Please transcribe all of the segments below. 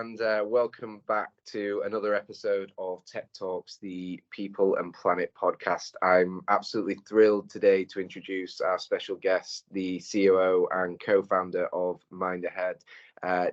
and welcome back to another episode of Tech Talks, the People and Planet podcast. I'm absolutely thrilled today to introduce our special guest, the COO and co-founder of MindAhead,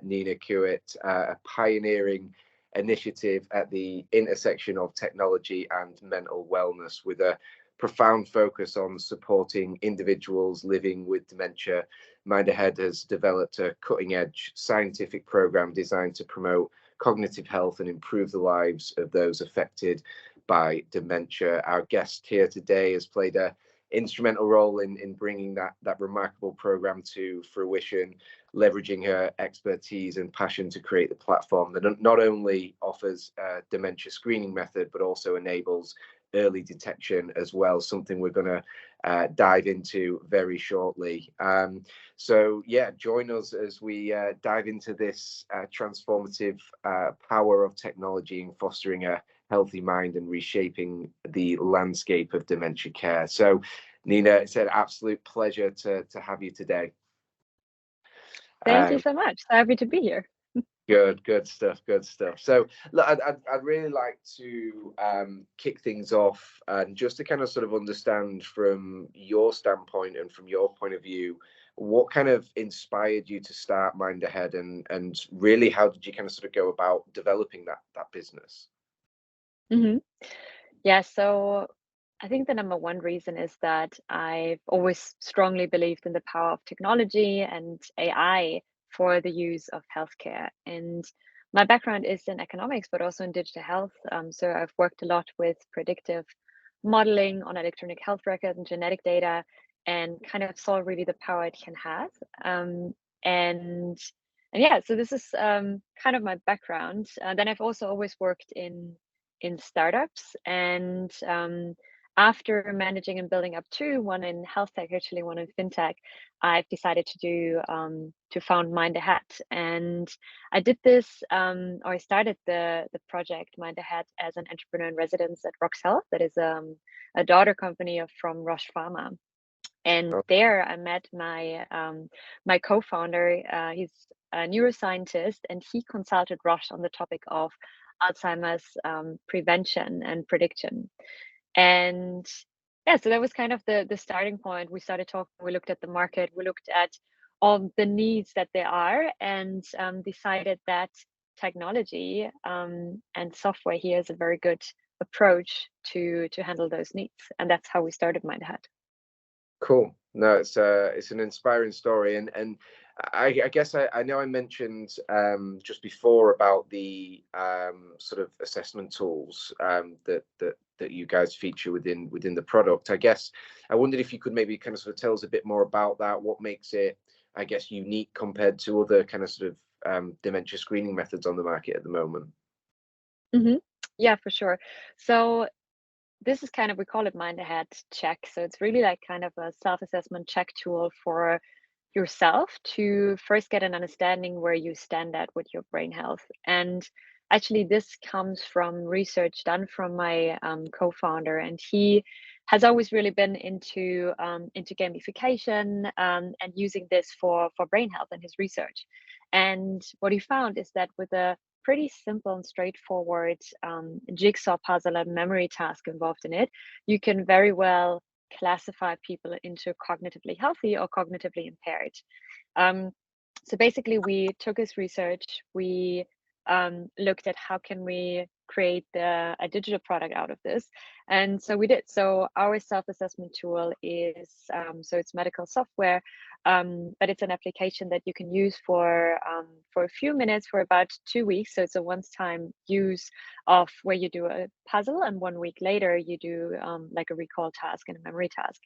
Nina Kitwit, a pioneering initiative at the intersection of technology and mental wellness, with a profound focus on supporting individuals living with dementia. MindAhead has developed a cutting-edge scientific program designed to promote cognitive health and improve the lives of those affected by dementia. Our guest here today has played an instrumental role in bringing that remarkable program to fruition, leveraging her expertise and passion to create the platform that not only offers a dementia screening method, but also enables early detection as well, something we're going to dive into very shortly. So yeah, join us as we dive into this transformative power of technology in fostering a healthy mind and reshaping the landscape of dementia care. So Nina, it's an absolute pleasure to have you today. Thank you so much. So happy to be here. Good stuff. So look, I'd really like to kick things off, and just to kind of sort of understand from your standpoint and from your point of view, what kind of inspired you to start MindAhead, and really how did you kind of sort of go about developing that business? Mm-hmm. Yeah, so I think the number one reason is that I've always strongly believed in the power of technology and AI for the use of healthcare. And my background is in economics, but also in digital health. So I've worked a lot with predictive modeling on electronic health records and genetic data, and kind of saw really the power it can have. And yeah, so this is kind of my background. Then I've also always worked in startups, and after managing and building up two, one in health tech, actually one in fintech, I've decided to found MindAhead. And I did this, or I started the project MindAhead as an entrepreneur in residence at Rox Health, that is a daughter company from Roche Pharma. And there I met my co-founder. He's a neuroscientist, and he consulted Roche on the topic of Alzheimer's prevention and prediction. And yeah, so that was kind of the starting point. We started talking, we looked at the market, we looked at all the needs that there are, and decided that technology and software here is a very good approach to handle those needs. And that's how we started MindAhead. Cool. No, it's an inspiring story, and I guess I know I mentioned just before about the sort of assessment tools that you guys feature within the product. I guess I wondered if you could maybe kind of sort of tell us a bit more about that. What makes it, I guess, unique compared to other kind of sort of dementia screening methods on the market at the moment? Mm-hmm. Yeah, for sure. So this is kind of, we call it MindAhead check. So it's really like kind of a self-assessment check tool for yourself to first get an understanding where you stand at with your brain health. And actually, this comes from research done from my co-founder, and he has always really been into gamification and using this for brain health in his research. And what he found is that with a pretty simple and straightforward jigsaw puzzle and memory task involved in it, you can very well classify people into cognitively healthy or cognitively impaired. So basically, we took his research, we looked at how can we create a digital product out of this, and so we did. So our self-assessment tool is so it's medical software, but it's an application that you can use for a few minutes for about 2 weeks. So it's a once-time use of where you do a puzzle, and 1 week later you do like a recall task and a memory task,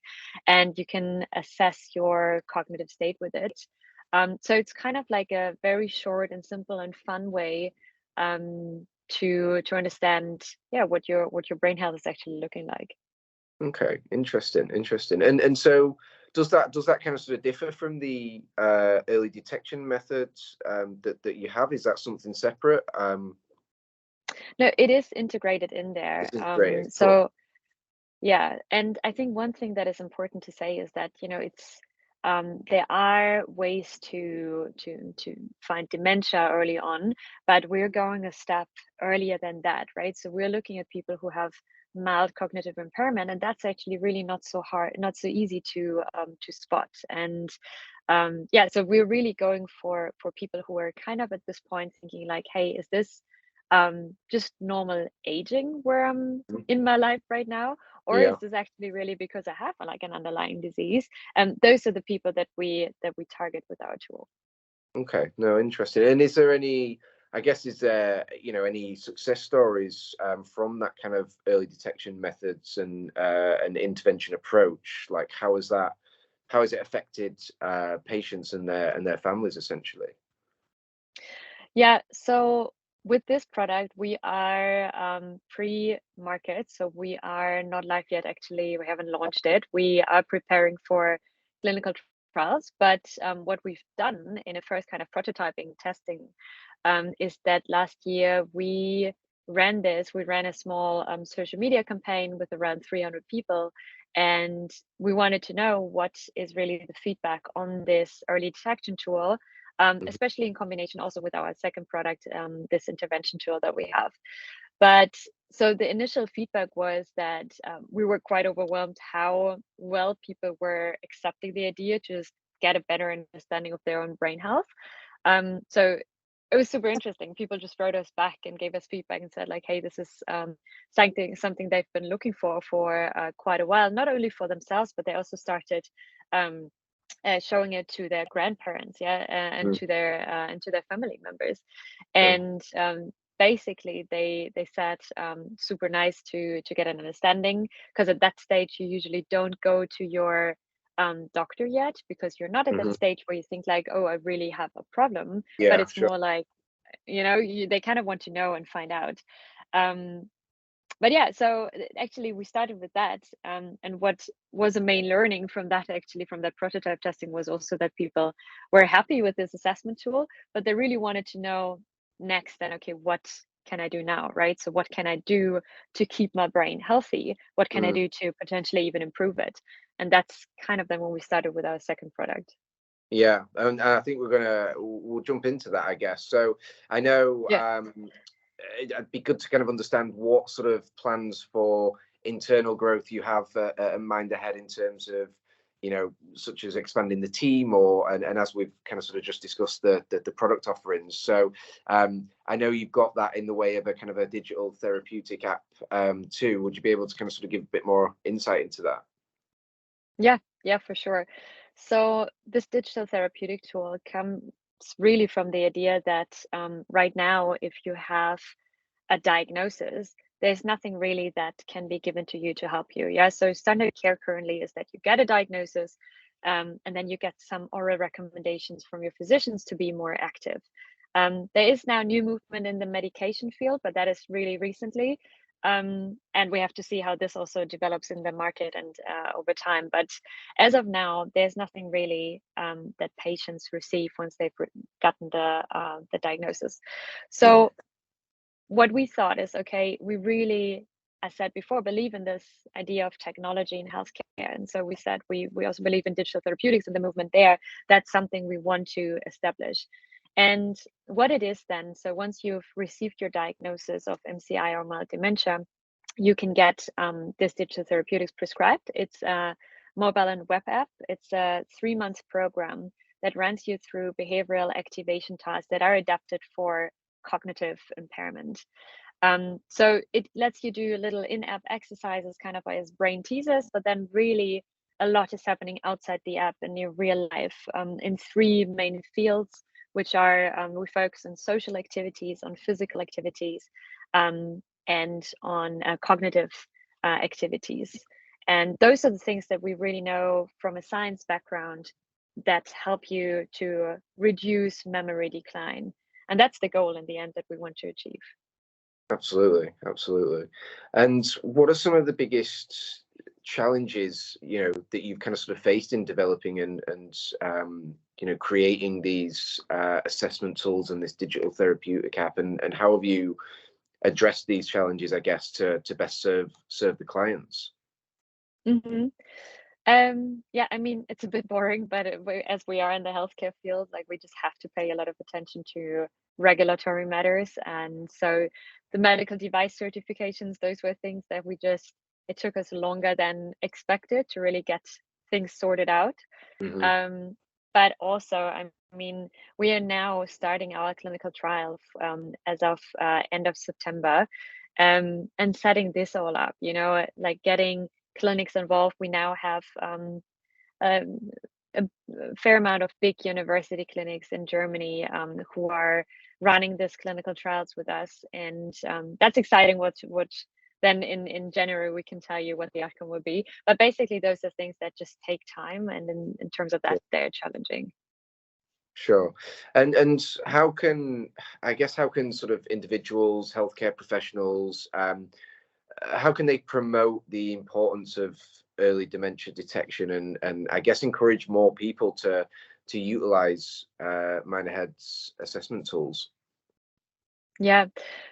and you can assess your cognitive state with it. So it's kind of like a very short and simple and fun way to understand, yeah, what your brain health is actually looking like. Okay, interesting. And so does that kind of sort of differ from the early detection methods that you have? Is that something separate? No, it is integrated in there. It's integrated. So yeah, and I think one thing that is important to say is that, it's there are ways to find dementia early on, but we're going a step earlier than that, right? So we're looking at people who have mild cognitive impairment, and that's actually really not so hard, not so easy to spot. And yeah, so we're really going for people who are kind of at this point thinking like, hey, is this just normal aging where I'm Mhm. in my life right now, or Yeah. is this actually really because I have like an underlying disease? And those are the people that we target with our tool. Okay. No, interesting. And is there any, I guess, is there, any success stories from that kind of early detection methods and an intervention approach? Like, how has it affected patients and their families essentially? Yeah, so with this product, we are pre-market, so we are not live yet. Actually, we haven't launched it. We are preparing for clinical trials, but what we've done in a first kind of prototyping testing is that last year we ran this. We ran a small social media campaign with around 300 people, and we wanted to know what is really the feedback on this early detection tool, Mhm. especially in combination also with our second product, this intervention tool that we have. But so the initial feedback was that we were quite overwhelmed how well people were accepting the idea to just get a better understanding of their own brain health. So it was super interesting. People just wrote us back and gave us feedback and said like, "Hey, this is something they've been looking for quite a while. Not only for themselves, but they also started um, showing it to their grandparents, yeah, Mm. and to their family members, Oh, and basically they said super nice to get an understanding, because at that stage you usually don't go to your doctor yet, because you're not at that mhm. stage where you think like, oh, I really have a problem, but Yeah, it's sure. more like, they kind of want to know and find out. um, but yeah, so actually we started with that, and what was a main learning from that, actually from that prototype testing, was also that people were happy with this assessment tool, but they really wanted to know next then, okay, what can I do now, right? So what can I do to keep my brain healthy? What can I Mm. do to potentially even improve it? And that's kind of then when we started with our second product. Yeah, and I think we'll jump into that, I guess. So I know Yeah. it'd be good to kind of understand what sort of plans for internal growth you have at Mind Ahead in terms of, such as expanding the team and as we've kind of sort of just discussed the product offerings. So I know you've got that in the way of a kind of a digital therapeutic app too. Would you be able to kind of sort of give a bit more insight into that? Yeah, yeah, for sure. So this digital therapeutic tool comes really from the idea that right now, if you have a diagnosis, there's nothing really that can be given to you to help you. Yeah. So standard care currently is that you get a diagnosis, and then you get some oral recommendations from your physicians to be more active. There is now new movement in the medication field, but that is really recently. And we have to see how this also develops in the market and over time. But as of now, there's nothing really that patients receive once they've gotten the diagnosis. Mm. So what we thought is, okay, we really, as said before, believe in this idea of technology in healthcare, and so we said we also believe in digital therapeutics and the movement there. That's something we want to establish. And what it is then, so once you've received your diagnosis of MCI or mild dementia, you can get this digital therapeutics prescribed. It's a mobile and web app. It's a 3 month program that runs you through behavioral activation tasks that are adapted for cognitive impairment. So it lets you do little in-app exercises, kind of as brain teasers, but then really a lot is happening outside the app in your real life, in three main fields, which are, we focus on social activities, on physical activities, and on cognitive activities. And those are the things that we really know from a science background that help you to reduce memory decline. And that's the goal in the end that we want to achieve. Absolutely, absolutely. And what are some of the biggest challenges, that you've kind of sort of faced in developing and creating these assessment tools and this digital therapeutic app, and how have you addressed these challenges, I guess, to best serve the clients? Mhm. Yeah, I mean, it's a bit boring, but as we are in the healthcare field, like we just have to pay a lot of attention to regulatory matters. And so the medical device certifications, those were things that it took us longer than expected to really get things sorted out. Hmm. Um, but also, I mean, we are now starting our clinical trial as of end of September, and setting this all up, like getting clinics involved. We now have um, a fair amount of big university clinics in Germany who are running this clinical trials with us, and that's exciting. What then in January we can tell you what the outcome will be. But basically, those are things that just take time, and in terms of that, they're challenging. Sure. And how can, I guess, how can sort of individuals, healthcare professionals, how can they promote the importance of early dementia detection and I guess encourage more people to utilize MindAhead's assessment tools? Yeah.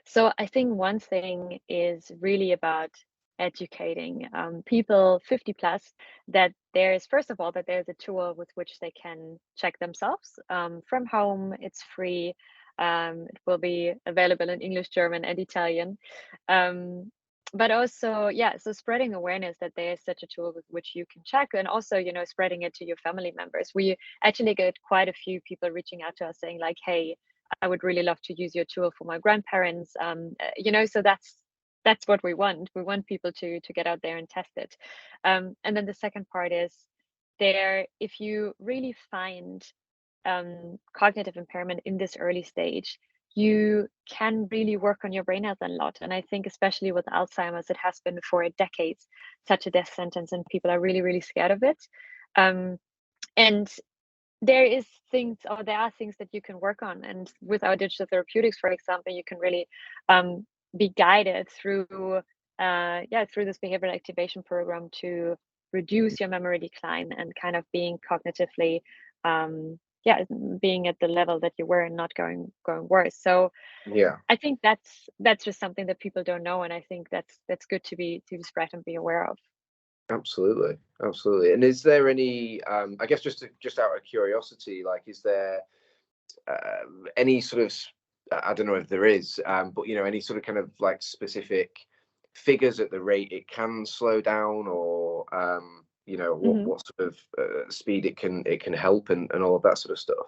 So I think one thing is really about educating people 50 plus that there's, first of all, that there's a tool with which they can check themselves from home. It's free. It will be available in English, German, and Italian. Um, but also, yeah, so spreading awareness that there is such a tool with which you can check, and also, spreading it to your family members. We actually get quite a few people reaching out to us saying, like, hey, I would really love to use your tool for my grandparents. So that's what we want. We want people to get out there and test it. And then the second part is there, if you really find cognitive impairment in this early stage, you can really work on your brain health a lot. And I think especially with Alzheimer's, it has been for decades such a death sentence, and people are really, really scared of it. Um, and there are things that you can work on, and with our digital therapeutics, for example, you can really be guided through this behavioral activation program to reduce your memory decline and kind of being cognitively um, being at the level that you were and not going worse. So Yeah, I think that's just something that people don't know, and I think that's good to spread and be aware of. absolutely, absolutely. And is there any, I guess, just out of curiosity, like, is there any sort of, I don't know if there is, but any sort of kind of like specific figures at the rate it can slow down, or Mhm. what sort of speed it can help, and all of that sort of stuff.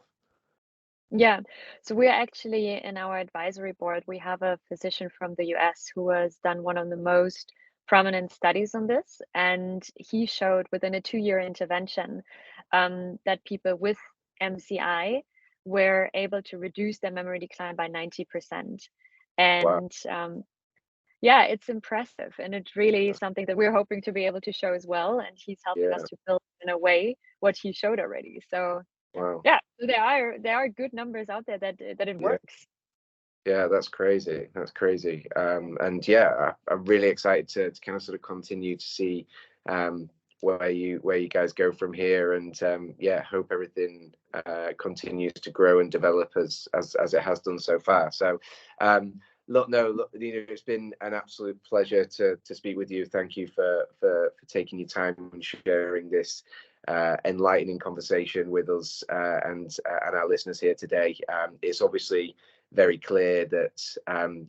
Yeah. So we're actually in our advisory board, we have a physician from the US who has done one of the most prominent studies on this. And he showed within a 2-year intervention that people with MCI were able to reduce their memory decline by 90%. Wow. And yeah, it's impressive. And it's really something that we're hoping to be able to show as well. And he's helping us Yeah. to build in a way what he showed already. So Wow. yeah, so there are good numbers out there that it Yeah. works. Yeah, that's crazy. That's crazy. And yeah, I'm really excited to kind of sort of continue to see where you guys go from here, and yeah, hope everything continues to grow and develop as it has done so far. So, look, no, look, Nina, it's been an absolute pleasure to speak with you. Thank you for taking your time and sharing this enlightening conversation with us and our listeners here today. It's obviously very clear that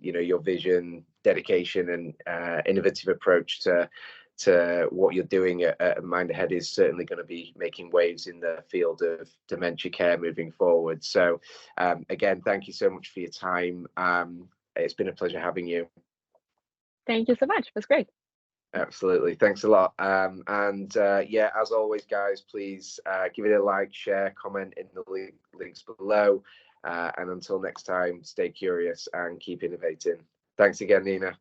your vision, dedication, and innovative approach to what you're doing at MindAhead is certainly going to be making waves in the field of dementia care moving forward. So again, thank you so much for your time. It's been a pleasure having you. Thank you so much. It was great. Absolutely. Thanks a lot. And yeah, as always, guys, please give it a like, share, comment in the links below. And until next time, stay curious and keep innovating. Thanks again, Nina.